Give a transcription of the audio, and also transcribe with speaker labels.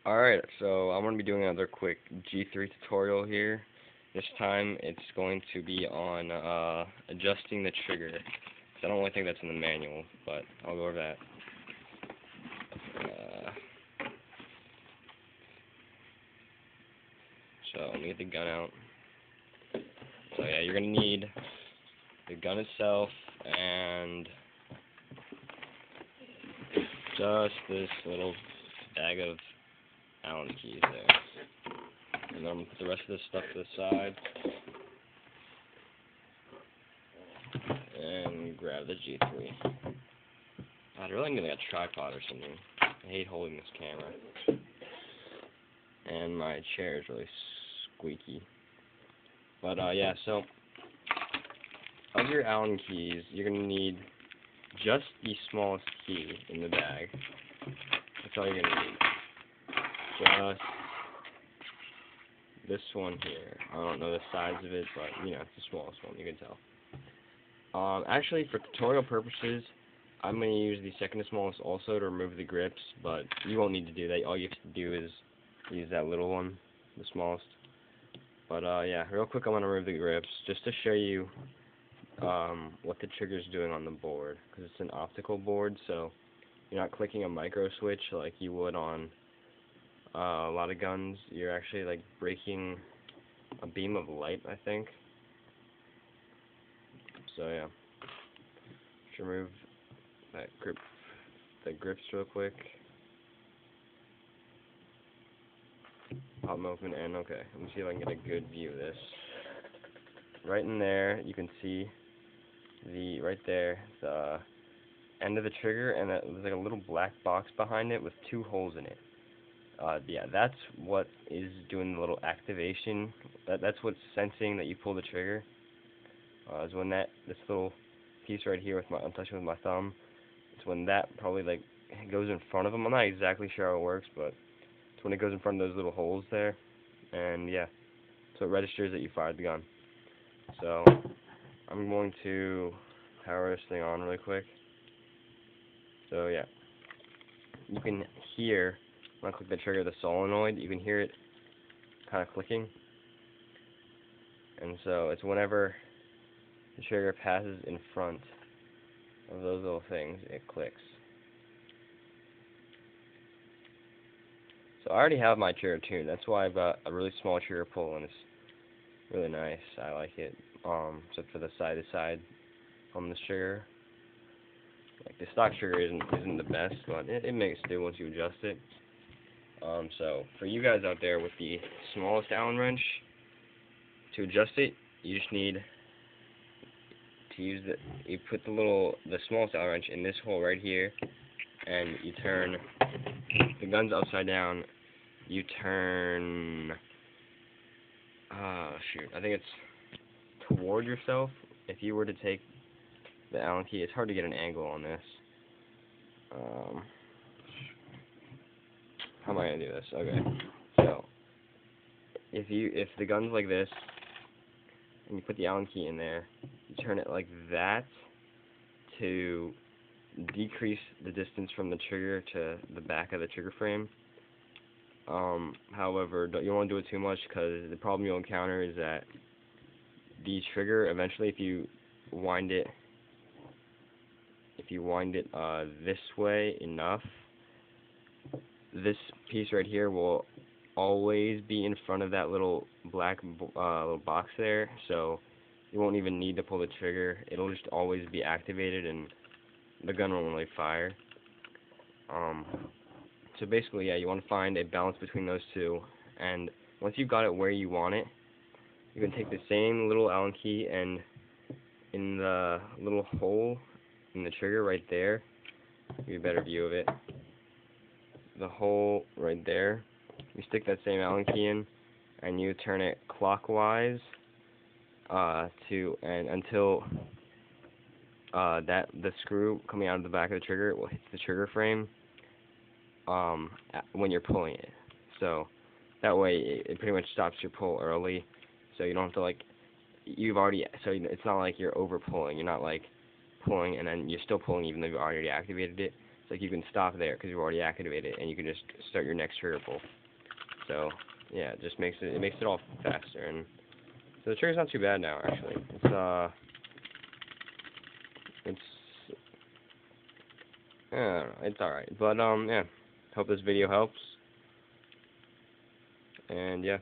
Speaker 1: Alright, so I'm going to be doing another quick G3 tutorial here. This time it's going to be on adjusting the trigger. I don't really think that's in the manual, but I'll go over that. So let me get the gun out. So yeah, you're going to need the gun itself and just this little bag of Allen keys there. And then I'm going to put the rest of this stuff to the side. And grab the G3. I'd really need like a tripod or something. I hate holding this camera. And my chair is really squeaky. But yeah, so of your Allen keys, you're going to need just the smallest key in the bag. That's all you're going to need. Just this one here. I don't know the size of it, but you know, it's the smallest one, you can tell. Actually, for tutorial purposes, I'm going to use the second to smallest also to remove the grips, but you won't need to do that. All you have to do is use that little one, the smallest. But yeah, real quick I'm going to remove the grips, just to show you what the trigger's doing on the board, because it's an optical board, so you're not clicking a micro switch like you would on a lot of guns. You're actually like breaking a beam of light, I think. So yeah, just remove the grips real quick. Pop them open, and okay, let me see if I can get a good view of this. Right in there, you can see right there, the end of the trigger, and there's like a little black box behind it with two holes in it. Yeah, that's what is doing the little activation. That's what's sensing that you pull the trigger. Is when this little piece right here I'm touching with my thumb. It's when that probably like goes in front of them. I'm not exactly sure how it works, but it's when it goes in front of those little holes there. And yeah, so it registers that you fired the gun. So I'm going to power this thing on really quick. So yeah, you can hear when I click the trigger, the solenoid, you can hear it kind of clicking. And so it's whenever the trigger passes in front of those little things, it clicks. So I already have my trigger tuned. That's why I've got a really small trigger pull, and it's really nice. I like it. Except for the side to side on this trigger. Like the stock trigger isn't the best, but it makes do once you adjust it. So for you guys out there with the smallest Allen wrench, to adjust it, you just need to use you put the smallest Allen wrench in this hole right here, and you turn the gun's upside down. You turn, shoot, I think it's toward yourself. If you were to take the Allen key, it's hard to get an angle on this. How am I gonna do this? Okay, so if the gun's like this, and you put the Allen key in there, you turn it like that to decrease the distance from the trigger to the back of the trigger frame. However, you don't want to do it too much, because the problem you'll encounter is that the trigger, eventually, if you wind it this way enough, this piece right here will always be in front of that little black little box there, so you won't even need to pull the trigger. It'll just always be activated, and the gun won't really fire. So basically, yeah, you want to find a balance between those two, and once you've got it where you want it, you can take the same little Allen key, and in the little hole in the trigger right there, give you a better view of it, the hole right there, you stick that same Allen key in, and you turn it clockwise until the screw coming out of the back of the trigger will hit the trigger frame when you're pulling it. So that way it pretty much stops your pull early, so you don't have to it's not like you're over pulling. You're not like pulling and then you're still pulling even though you've already activated it. It's like you can stop there because you've already activated it, and you can just start your next trigger pull. So yeah, it just makes it all faster, and so the trigger's not too bad now actually. It's I don't know, it's alright. But yeah. Hope this video helps. And yeah.